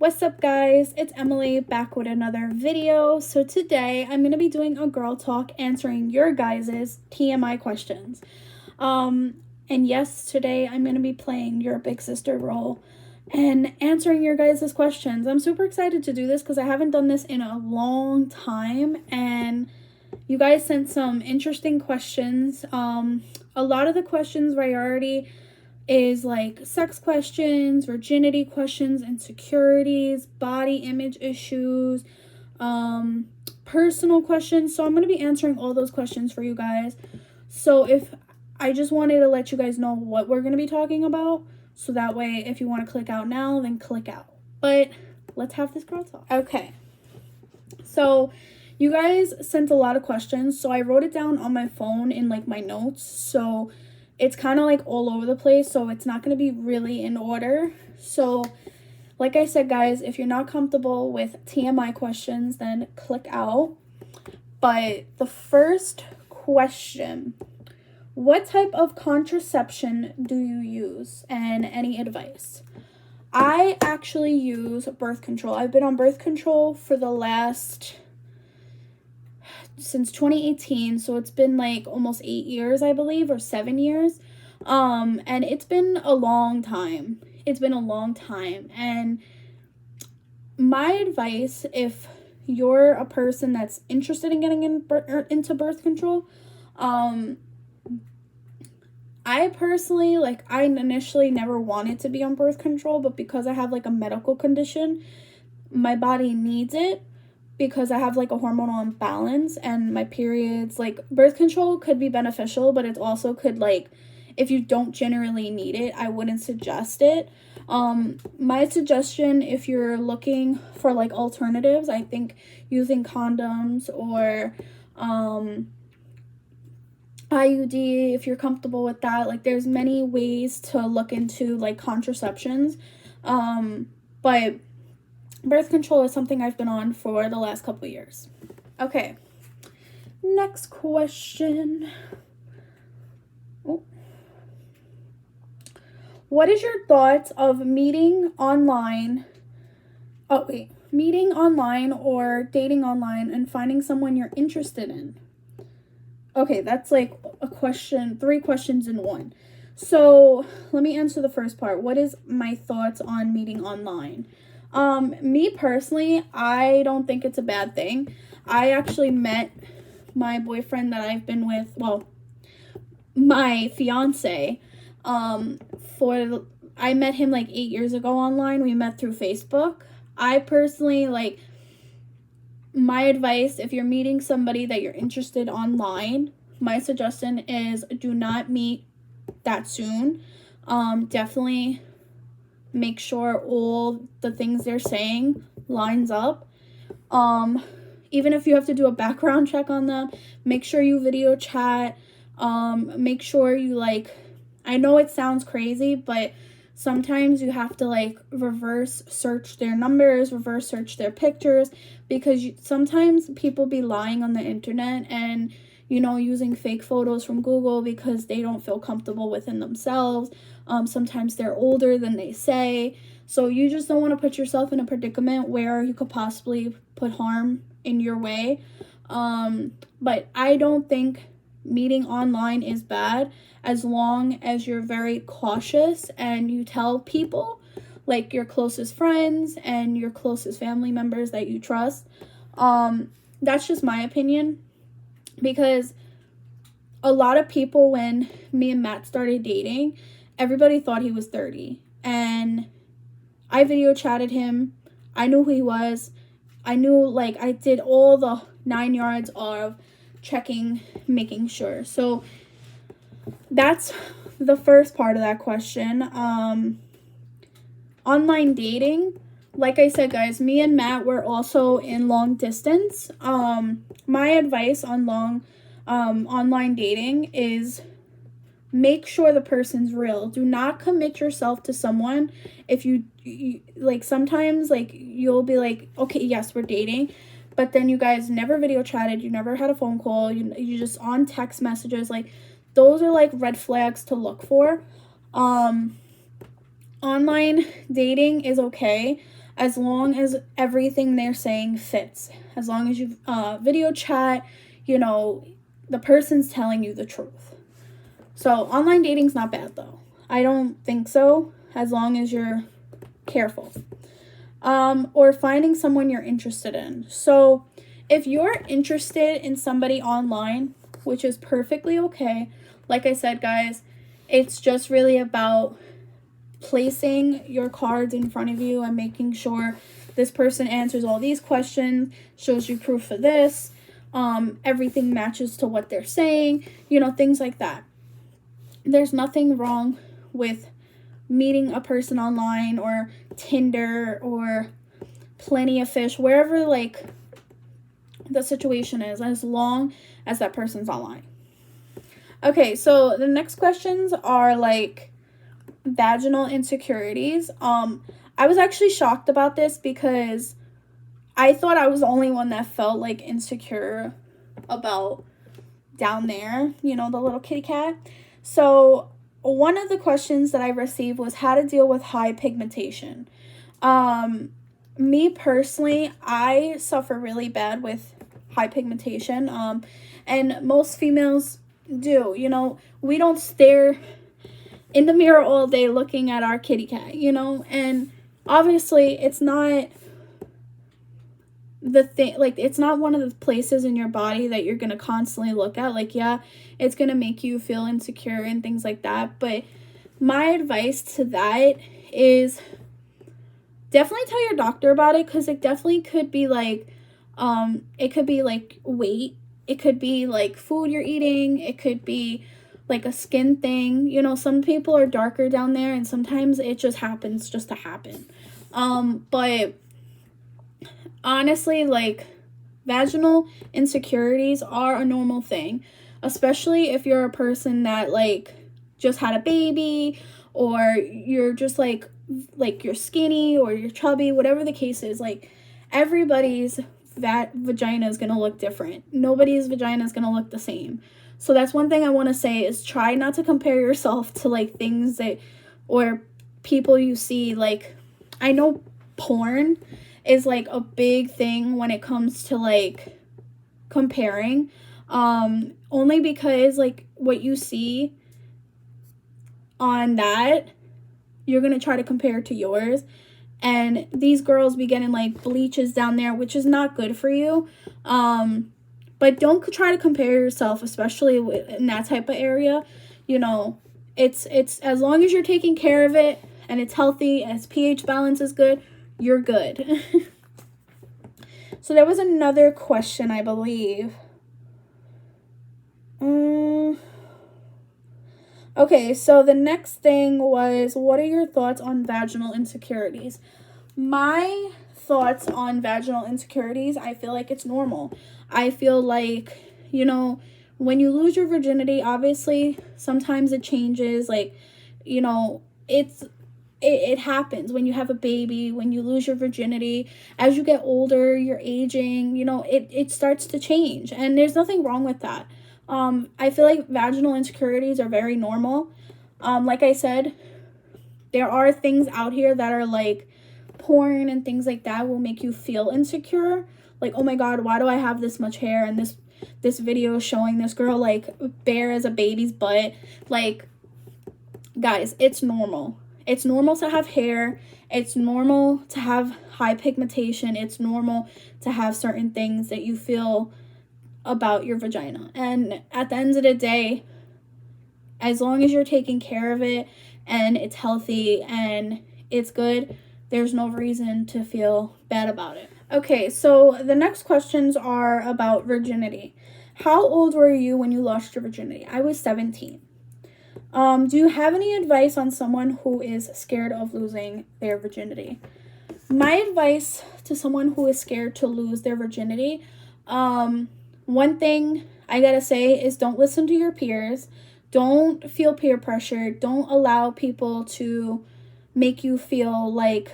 What's up, guys? It's Emily back with another video. So today I'm going to be doing a girl talk answering your guys' TMI questions. And yes, today I'm going to be playing your big sister role and answering your guys' questions. I'm super excited to do this because I haven't done this in a long time, and you guys sent some interesting questions. A lot of the questions priority is like sex questions, virginity questions, insecurities, body image issues, personal questions. So I'm going to be answering all those questions for you guys. So if I just wanted to let you guys know what we're going to be talking about, so that way if you want to click out now, then click out. But let's have this girl talk. Okay. So you guys sent a lot of questions, so I wrote it down on my phone in like my notes. So it's kind of like all over the place, so it's not going to be really in order. So like I said, guys, if you're not comfortable with TMI questions, then click out. But the first question: what type of contraception do you use, and any advice? I actually use birth control. I've been on birth control for since 2018, so it's been like almost 8 years, I believe, or 7 years. And it's been a long time. And my advice, if you're a person that's interested in getting into birth control, I personally, I initially never wanted to be on birth control, but because I have like a medical condition, my body needs it because I have like a hormonal imbalance and my periods. Like, birth control could be beneficial, but it also could, like, if you don't generally need it, I wouldn't suggest it. My suggestion, if you're looking for like alternatives, I think using condoms or IUD, if you're comfortable with that. Like, there's many ways to look into like contraceptions, but birth control is something I've been on for the last couple of years. Okay, next question. What is your thoughts of meeting online or dating online and finding someone you're interested in? Okay, that's like a question, 3 questions in one. So let me answer the first part. What is my thoughts on meeting online? Me personally, I don't think it's a bad thing. I actually met my boyfriend that I've been with, my fiance, I met him like 8 years ago online. We met through Facebook. I personally, my advice, if you're meeting somebody that you're interested online, my suggestion is do not meet that soon. Definitely make sure all the things they're saying lines up. Even if you have to do a background check on them, make sure you video chat. Make sure you I know it sounds crazy, but sometimes you have to reverse search their numbers, reverse search their pictures, because sometimes people be lying on the internet and using fake photos from Google because they don't feel comfortable within themselves. Sometimes they're older than they say. So you just don't want to put yourself in a predicament where you could possibly put harm in your way. But I don't think meeting online is bad as long as you're very cautious and you tell people, like your closest friends and your closest family members that you trust. That's just my opinion, because a lot of people, when me and Matt started dating, everybody thought he was 30, and I video chatted him. I knew who he was. I knew, I did all the 9 yards of checking, making sure. So that's the first part of that question. Online dating, like I said, guys, me and Matt were also in long distance. My advice on online dating is make sure the person's real. Do not commit yourself to someone if you sometimes you'll be like, okay, yes, we're dating, but then you guys never video chatted, you never had a phone call, you just on text messages. Those are red flags to look for. Online dating is okay as long as everything they're saying fits. As long as you video chat, you know, the person's telling you the truth. So online dating's not bad though. I don't think so, as long as you're careful. Or finding someone you're interested in. So if you're interested in somebody online, which is perfectly okay, like I said, guys, it's just really about placing your cards in front of you and making sure this person answers all these questions, shows you proof of this, everything matches to what they're saying, you know, things like that. There's nothing wrong with meeting a person online or Tinder or Plenty of Fish, wherever like the situation is, as long as that person's online. Okay, so the next questions are like vaginal insecurities. I was actually shocked about this because I thought I was the only one that felt like insecure about down there, you know, the little kitty cat. So one of the questions that I received was how to deal with high pigmentation. Me personally, I suffer really bad with high pigmentation. And most females do, you know, we don't stare in the mirror all day looking at our kitty cat, you know, and obviously it's not the thing, like, it's not one of the places in your body that you're gonna constantly look at. Like, yeah, it's gonna make you feel insecure and things like that, but my advice to that is definitely tell your doctor about it, because it definitely could be like it could be like weight, it could be like food you're eating, it could be like a skin thing, you know. Some people are darker down there and sometimes it just happens just to happen. But honestly, like, vaginal insecurities are a normal thing, especially if you're a person that like just had a baby, or you're just like you're skinny or you're chubby, whatever the case is. Like, everybody's vagina is gonna look different. Nobody's vagina is gonna look the same. So that's one thing I want to say, is try not to compare yourself to like things that, or people you see. Like, I know porn is like a big thing when it comes to like comparing, only because like what you see on that, you're gonna try to compare to yours, and these girls be getting like bleaches down there, which is not good for you. But don't try to compare yourself, especially in that type of area. You know, it's as long as you're taking care of it and it's healthy, as pH balance is good, you're good. So there was another question, I believe. Okay, so the next thing was, what are your thoughts on vaginal insecurities? My thoughts on vaginal insecurities, I feel like it's normal. I feel like, you know, when you lose your virginity, obviously sometimes it changes. Like, you know, it happens when you have a baby, when you lose your virginity. As you get older, you're aging, you know, it starts to change, and there's nothing wrong with that. I feel like vaginal insecurities are very normal. Like I said, there are things out here that are like porn and things like that will make you feel insecure. Like, oh my God, why do I have this much hair? And this video showing this girl like bare as a baby's butt. Like, guys, it's normal. It's normal to have hair. It's normal to have high pigmentation. It's normal to have certain things that you feel about your vagina. And at the end of the day, as long as you're taking care of it and it's healthy and it's good, there's no reason to feel bad about it. Okay, so the next questions are about virginity. How old were you when you lost your virginity? I was 17. Do you have any advice on someone who is scared of losing their virginity? My advice to someone who is scared to lose their virginity, one thing I gotta say is, don't listen to your peers. Don't feel peer pressure. Don't allow people to make you feel like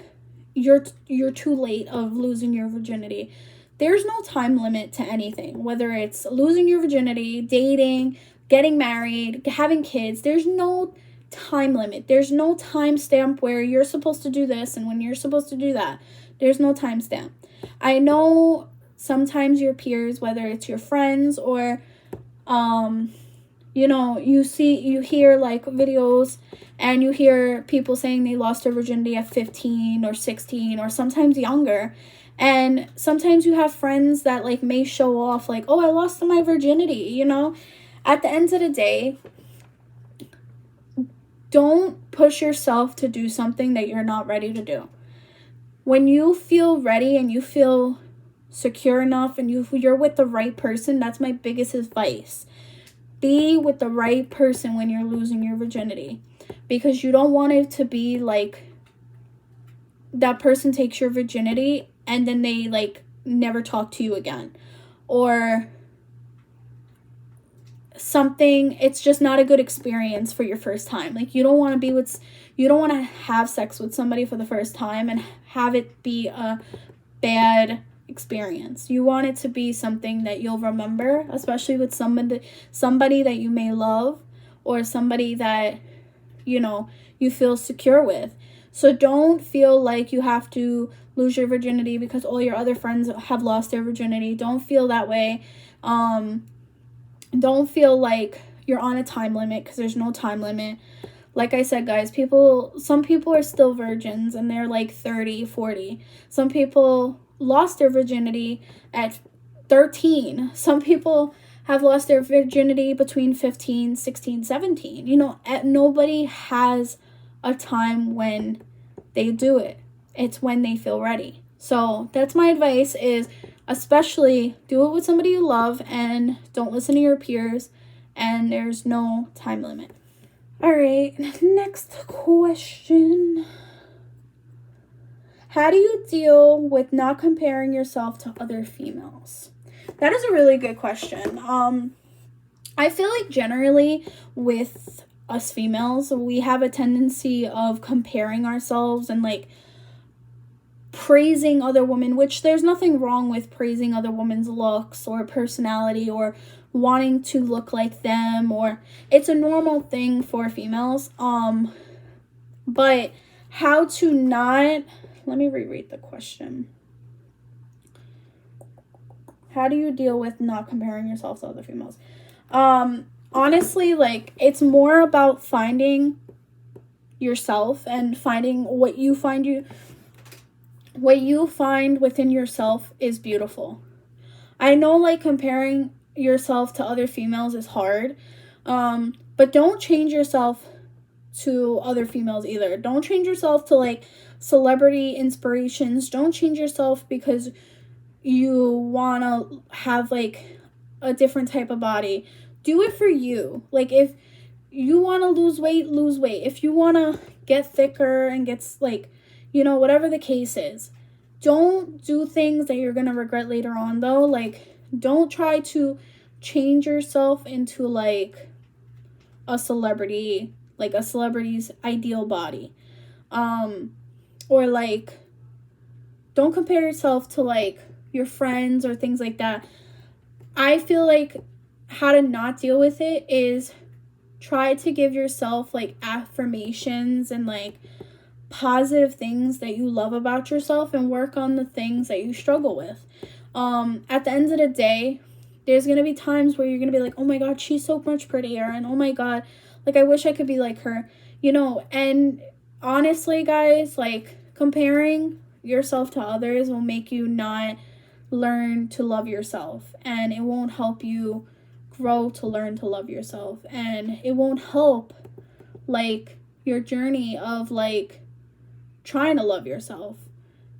you're too late of losing your virginity. There's no time limit to anything, whether it's losing your virginity, dating, getting married, having kids. There's no time limit. There's no time stamp where you're supposed to do this and when you're supposed to do that. There's no time stamp. I know sometimes your peers, whether it's your friends or you know, you hear like videos and you hear people saying they lost their virginity at 15 or 16 or sometimes younger. And sometimes you have friends that like may show off like, oh, I lost my virginity, you know. At the end of the day, don't push yourself to do something that you're not ready to do. When you feel ready and you feel secure enough and you're with the right person, that's my biggest advice. Be with the right person when you're losing your virginity, because you don't want it to be like that person takes your virginity and then they like never talk to you again, or something. It's just not a good experience for your first time. Like you don't want to have sex with somebody for the first time and have it be a bad experience. You want it to be something that you'll remember, especially with somebody that you may love or somebody that, you know, you feel secure with. So don't feel like you have to lose your virginity because all your other friends have lost their virginity. Don't feel that way. Don't feel like you're on a time limit, because there's no time limit. Like I said, guys, some people are still virgins and they're like 30, 40. Some people lost their virginity at 13. Some people have lost their virginity between 15, 16, 17. You know, nobody has a time when they do it. It's when they feel ready. So that's my advice, is especially do it with somebody you love and don't listen to your peers, and there's no time limit. All right, next question. How do you deal with not comparing yourself to other females? That is a really good question. I feel like generally with us females, we have a tendency of comparing ourselves and like praising other women, which there's nothing wrong with praising other women's looks or personality or wanting to look like them, or it's a normal thing for females. But how to not, let me reread the question. How do you deal with not comparing yourself to other females? Honestly, like, it's more about finding yourself and finding what you find within yourself is beautiful. I know, like, comparing yourself to other females is hard, but don't change yourself to other females either. Don't change yourself to, like, celebrity inspirations. Don't change yourself because you want to have, like, a different type of body. Do it for you. Like, if you want to lose weight, lose weight. If you want to get thicker and get, like, you know, whatever the case is. Don't do things that you're going to regret later on, though. Like, don't try to change yourself into, like, a celebrity, like a celebrity's ideal body. Or, like, don't compare yourself to, like, your friends or things like that. I feel like how to not deal with it is try to give yourself, like, affirmations and, like, positive things that you love about yourself and work on the things that you struggle with. At the end of the day, there's going to be times where you're going to be like, oh my God, she's so much prettier. And oh my God, like, I wish I could be like her, you know. And honestly, guys, like, comparing yourself to others will make you not learn to love yourself. And it won't help you grow to learn to love yourself. And it won't help, like, your journey of, like, trying to love yourself.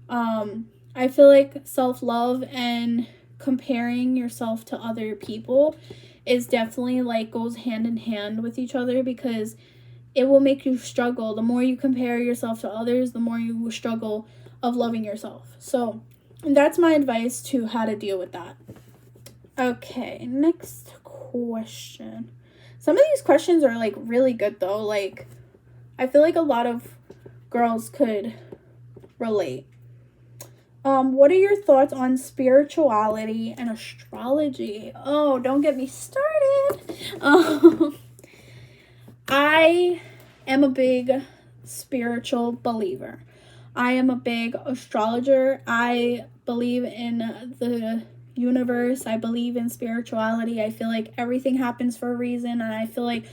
I feel like self-love and comparing yourself to other people is definitely, like, goes hand in hand with each other, because it will make you struggle. The more you compare yourself to others, the more you will struggle of loving yourself. So that's my advice to how to deal with that. Okay, next question. Some of these questions are, like, really good, though. Like, I feel like a lot of girls could relate. What are your thoughts on spirituality and astrology? Oh, don't get me started. I am a big spiritual believer. I am a big astrologer. I believe in the universe. I believe in spirituality. I feel like everything happens for a reason, and I feel like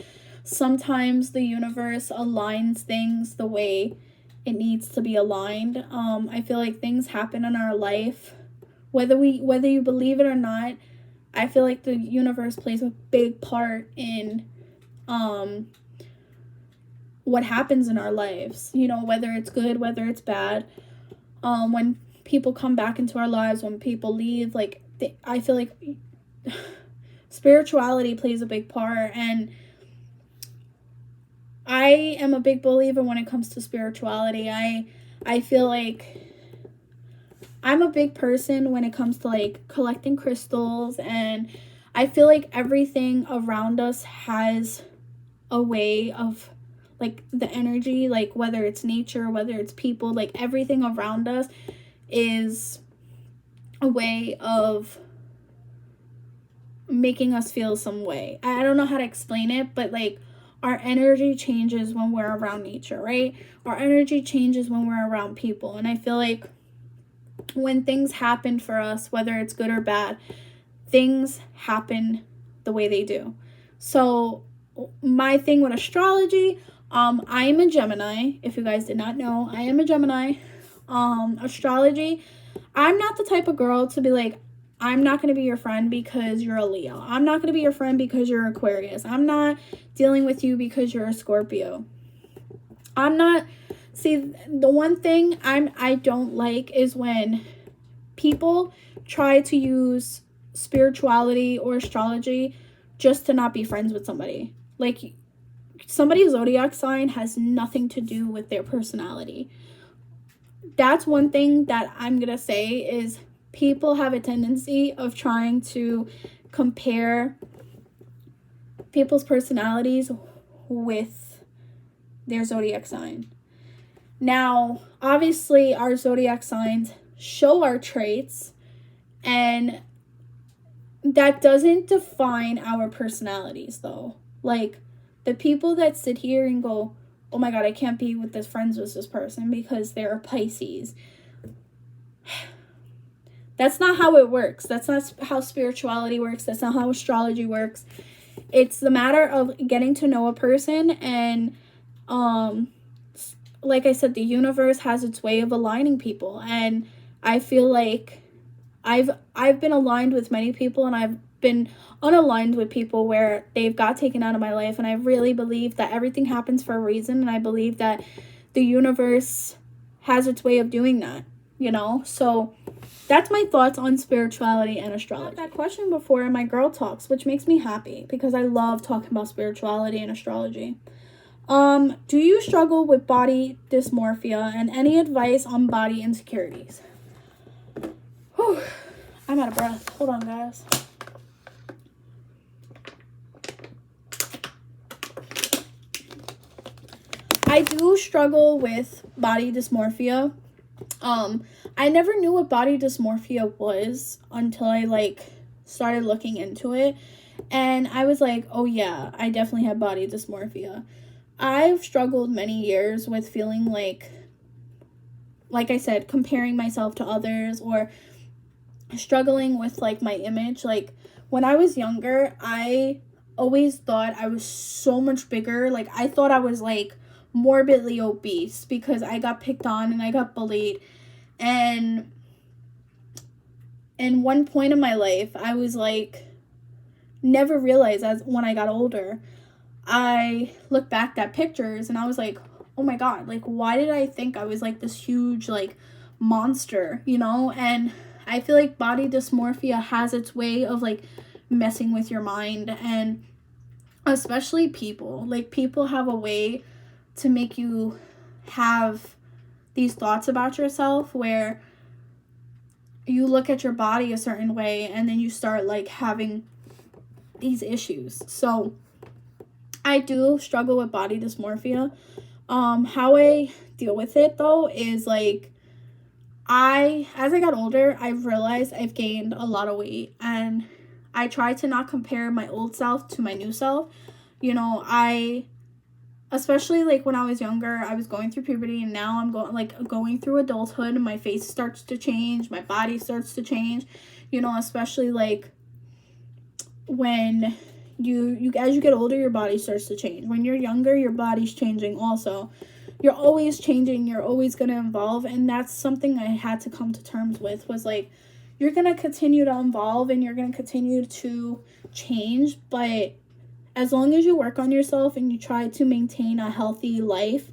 sometimes the universe aligns things the way it needs to be aligned. I feel like things happen in our life, whether you believe it or not. I feel like the universe plays a big part in what happens in our lives, you know, whether it's good, whether it's bad. When people come back into our lives, when people leave, like, I feel like spirituality plays a big part, and I am a big believer when it comes to spirituality. I feel like I'm a big person when it comes to, like, collecting crystals, and I feel like everything around us has a way of, like, the energy, like, whether it's nature, whether it's people, like, everything around us is a way of making us feel some way. I don't know how to explain it, but, like, our energy changes when we're around nature, right? Our energy changes when we're around people, and I feel like when things happen for us, whether it's good or bad, things happen the way they do. So my thing with astrology, I am a Gemini. If you guys did not know, I am a Gemini. Astrology, I'm not the type of girl to be like, I'm not going to be your friend because you're a Leo. I'm not going to be your friend because you're Aquarius. I'm not dealing with you because you're a Scorpio. See, the one thing I don't like is when people try to use spirituality or astrology just to not be friends with somebody. Like, somebody's zodiac sign has nothing to do with their personality. That's one thing that I'm going to say is people have a tendency of trying to compare people's personalities with their zodiac sign. Now, obviously, our zodiac signs show our traits, and that doesn't define our personalities, though. Like, the people that sit here and go, oh my God, I can't be with friends with this person because they're a Pisces. That's not how it works. That's not how spirituality works. That's not how astrology works. It's the matter of getting to know a person, and like I said, the universe has its way of aligning people, and I feel like I've been aligned with many people, and I've been unaligned with people where they've got taken out of my life, and I really believe that everything happens for a reason, and I believe that the universe has its way of doing that, you know? So that's my thoughts on spirituality and astrology. I had that question before in my girl talks, which makes me happy because I love talking about spirituality and astrology. Do you struggle with body dysmorphia, and any advice on body insecurities? Whew, I'm out of breath. Hold on, guys. I do struggle with body dysmorphia. I never knew what body dysmorphia was until I, like, started looking into it, and I was like, oh yeah, I definitely have body dysmorphia. I've struggled many years with feeling like I said, comparing myself to others, or struggling with, like, my image. Like, when I was younger, I always thought I was so much bigger. Like, I thought I was, like, morbidly obese because I got picked on and I got bullied. And in one point in my life, I was like, never realized, as when I got older, I looked back at pictures and I was like, oh my God, like, why did I think I was, like, this huge, like, monster, you know? And I feel like body dysmorphia has its way of, like, messing with your mind, and especially people. Like, people have a way to make you have these thoughts about yourself where you look at your body a certain way and then you start, like, having these issues. So I do struggle with body dysmorphia. How I deal with it, though, is, like, as I got older, I've realized I've gained a lot of weight, and I try to not compare my old self to my new self. You know, especially like when I was younger, I was going through puberty, and now I'm going through adulthood, and my face starts to change, my body starts to change, you know, especially like when you as you get older, your body starts to change. When you're younger, your body's changing also. You're always changing, you're always going to evolve, and that's something I had to come to terms with, was like, you're going to continue to evolve and you're going to continue to change, but as long as you work on yourself and you try to maintain a healthy life,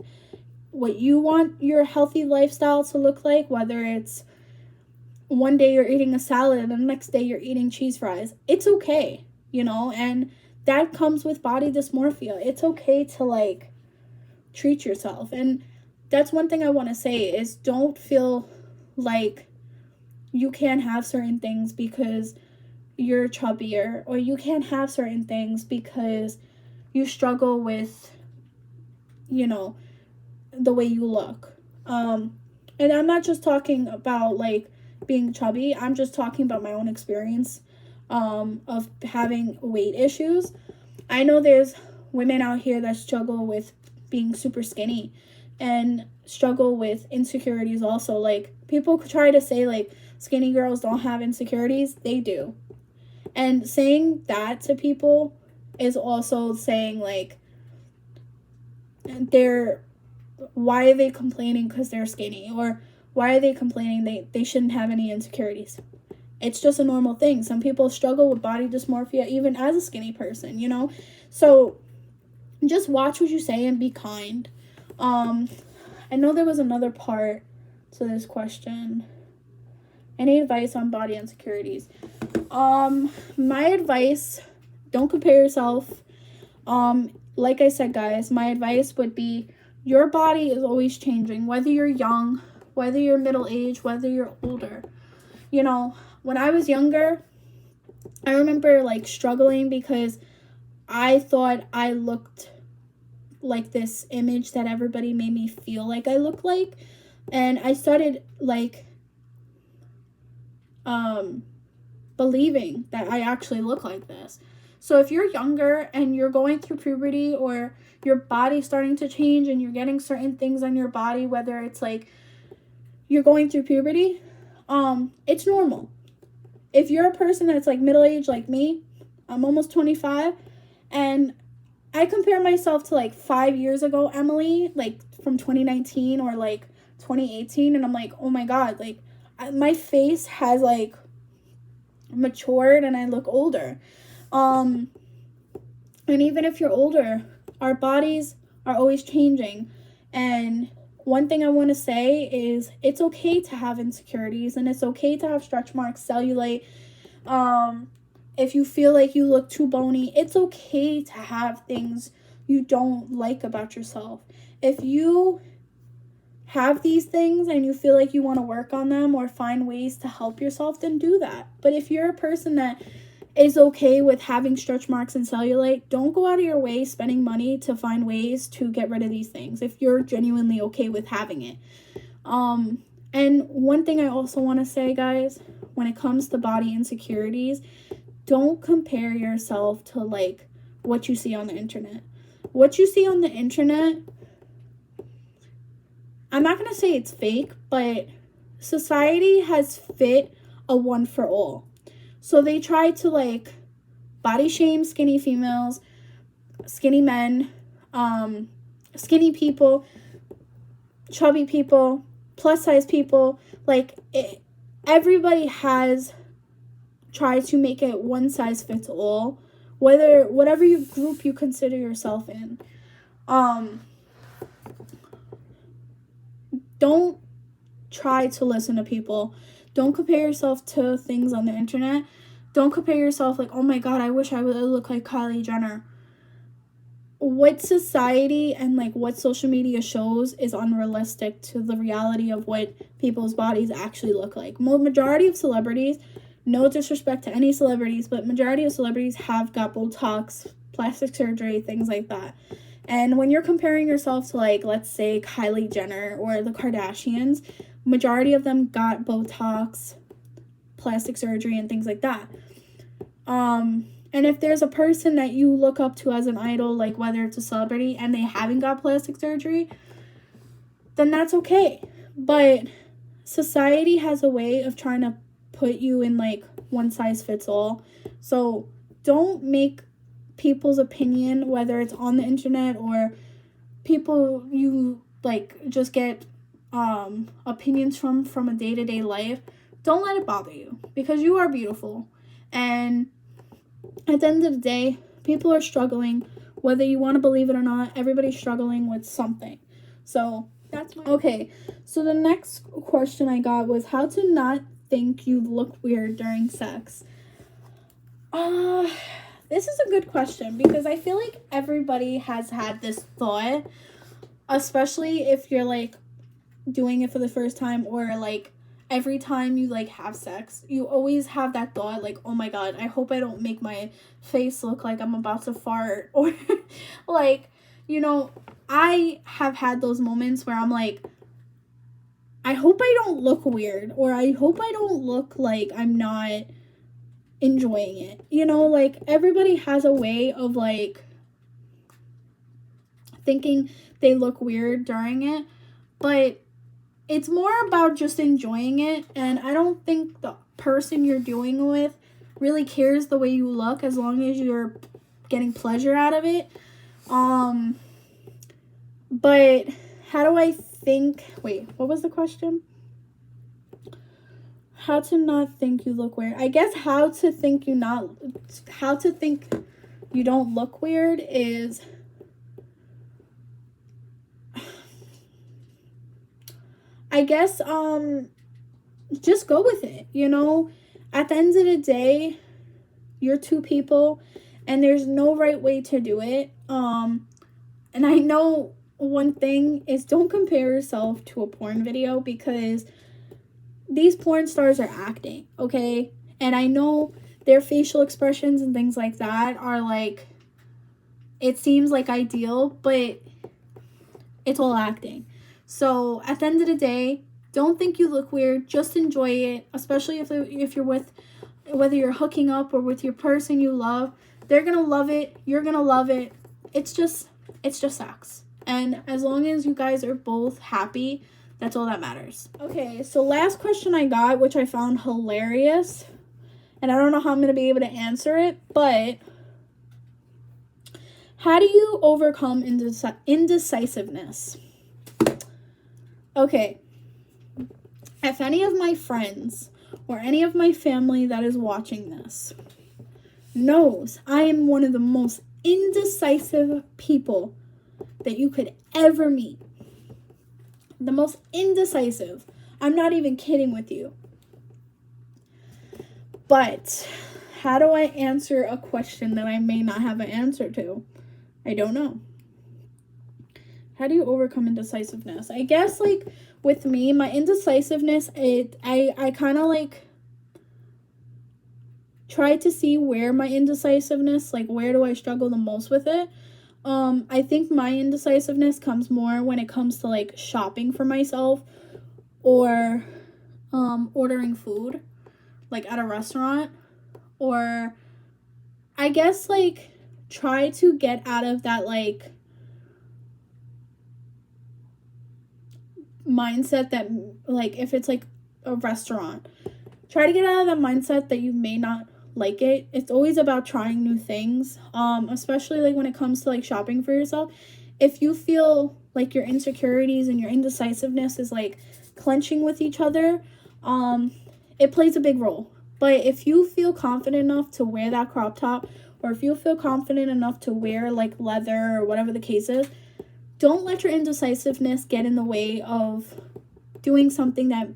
what you want your healthy lifestyle to look like, whether it's one day you're eating a salad and the next day you're eating cheese fries, it's okay, you know, and that comes with body dysmorphia. It's okay to like treat yourself. And that's one thing I want to say is, don't feel like you can't have certain things because you're chubbier, or you can't have certain things because you struggle with, you know, the way you look. And I'm not just talking about like being chubby, I'm just talking about my own experience of having weight issues. I know there's women out here that struggle with being super skinny and struggle with insecurities also. Like, people try to say like skinny girls don't have insecurities. They do. And saying that to people is also saying like, why are they complaining because they're skinny, or why are they complaining they shouldn't have any insecurities? It's just a normal thing. Some people struggle with body dysmorphia even as a skinny person, you know? So just watch what you say and be kind. I know there was another part to this question. Any advice on body insecurities? My advice, don't compare yourself. Like I said, guys, my advice would be, your body is always changing, whether you're young, whether you're middle-aged, whether you're older. You know, when I was younger, I remember like struggling because I thought I looked like this image that everybody made me feel like I looked like. And I started like believing that I actually look like this. So if you're younger and you're going through puberty, or your body's starting to change and you're getting certain things on your body, whether it's like you're going through puberty, it's normal. If you're a person that's like middle-aged like me, I'm almost 25, and I compare myself to like 5 years ago Emily, like from 2019 or like 2018, and I'm like, oh my god, like my face has like matured and I look older. And even if you're older, our bodies are always changing. And one thing I want to say is, it's okay to have insecurities, and it's okay to have stretch marks, cellulite. If you feel like you look too bony, it's okay to have things you don't like about yourself. If you have these things and you feel like you want to work on them or find ways to help yourself, then do that. But if you're a person that is okay with having stretch marks and cellulite, don't go out of your way spending money to find ways to get rid of these things if you're genuinely okay with having it. And one thing I also want to say, guys, when it comes to body insecurities, don't compare yourself to like what you see on the internet. What you see on the internet, I'm not going to say it's fake, but society has fit a one for all. So they try to like body shame skinny females, skinny men, skinny people, chubby people, plus size people. Like everybody has tried to make it one size fits all, whatever group you consider yourself in. Don't try to listen to people. Don't compare yourself to things on the internet. Don't compare yourself like, oh my god, I wish I would look like Kylie Jenner. What society and like what social media shows is unrealistic to the reality of what people's bodies actually look like. Majority of celebrities, no disrespect to any celebrities, but majority of celebrities have got Botox, plastic surgery, things like that. And when you're comparing yourself to like, let's say Kylie Jenner or the Kardashians, majority of them got Botox, plastic surgery, and things like that. And if there's a person that you look up to as an idol, like whether it's a celebrity and they haven't got plastic surgery, then that's okay. But society has a way of trying to put you in like one size fits all. So don't make people's opinion, whether it's on the internet or people you like just get opinions from a day-to-day life, don't let it bother you, because you are beautiful. And at the end of the day, people are struggling, whether you want to believe it or not. Everybody's struggling with something. So that's okay. So the next question I got was how to not think you look weird during sex. This is a good question, because I feel like everybody has had this thought, especially if you're like doing it for the first time, or like every time you like have sex, you always have that thought like, oh my god, I hope I don't make my face look like I'm about to fart, or like, you know, I have had those moments where I'm like, I hope I don't look weird, or I hope I don't look like I'm not enjoying it. You know, like everybody has a way of like thinking they look weird during it, but it's more about just enjoying it. And I don't think the person you're doing it with really cares the way you look, as long as you're getting pleasure out of it. But how do I think, wait, what was the question? How to not think you look weird. I guess how to think you don't look weird is, I guess, just go with it, you know? At the end of the day, you're two people, and there's no right way to do it. And I know one thing is, don't compare yourself to a porn video, because these porn stars are acting, okay? And I know their facial expressions and things like that are like, it seems like ideal, but it's all acting. So at the end of the day, don't think you look weird. Just enjoy it, especially if you're with, whether you're hooking up or with your person you love. They're gonna love it. You're gonna love it. It's just sex. And as long as you guys are both happy, that's all that matters. Okay, so last question I got, which I found hilarious, and I don't know how I'm going to be able to answer it, but how do you overcome indecisiveness? Okay, if any of my friends or any of my family that is watching this knows I am one of the most indecisive people that you could ever meet, the most indecisive. I'm not even kidding with you. But how do I answer a question that I may not have an answer to? I don't know. How do you overcome indecisiveness? I guess like with me, my indecisiveness, I kind of like try to see where my indecisiveness, like where do I struggle the most with it. I think my indecisiveness comes more when it comes to like shopping for myself, or ordering food like at a restaurant, or I guess like try to get out of that like mindset that like if it's like a restaurant, try to get out of that mindset that you may not like it. It's always about trying new things, especially like when it comes to like shopping for yourself. If you feel like your insecurities and your indecisiveness is like clenching with each other, it plays a big role. But if you feel confident enough to wear that crop top, or if you feel confident enough to wear like leather or whatever the case is, don't let your indecisiveness get in the way of doing something that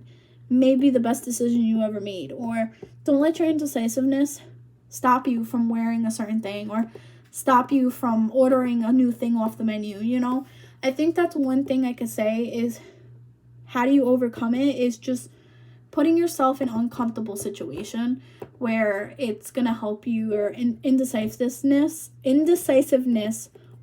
may be the best decision you ever made. Or don't let your indecisiveness stop you from wearing a certain thing, or stop you from ordering a new thing off the menu, you know? I think that's one thing I could say is, how do you overcome it, is just putting yourself in an uncomfortable situation where it's going to help you, or indecisiveness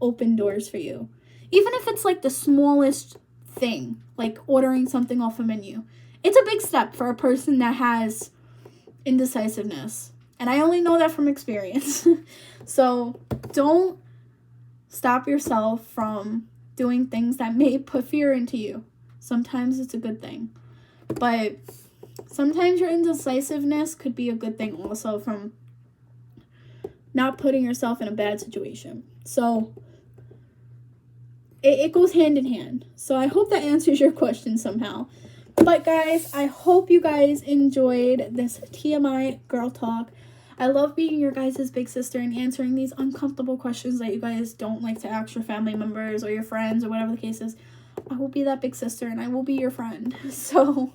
open doors for you. Even if it's like the smallest thing, like ordering something off a menu. It's a big step for a person that has indecisiveness. And I only know that from experience. So don't stop yourself from doing things that may put fear into you. Sometimes it's a good thing. But sometimes your indecisiveness could be a good thing also, from not putting yourself in a bad situation. So it goes hand in hand. So I hope that answers your question somehow. But guys, I hope you guys enjoyed this TMI girl talk. I love being your guys' big sister and answering these uncomfortable questions that you guys don't like to ask your family members or your friends or whatever the case is. I will be that big sister and I will be your friend. So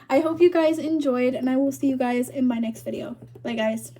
I hope you guys enjoyed, and I will see you guys in my next video. Bye guys.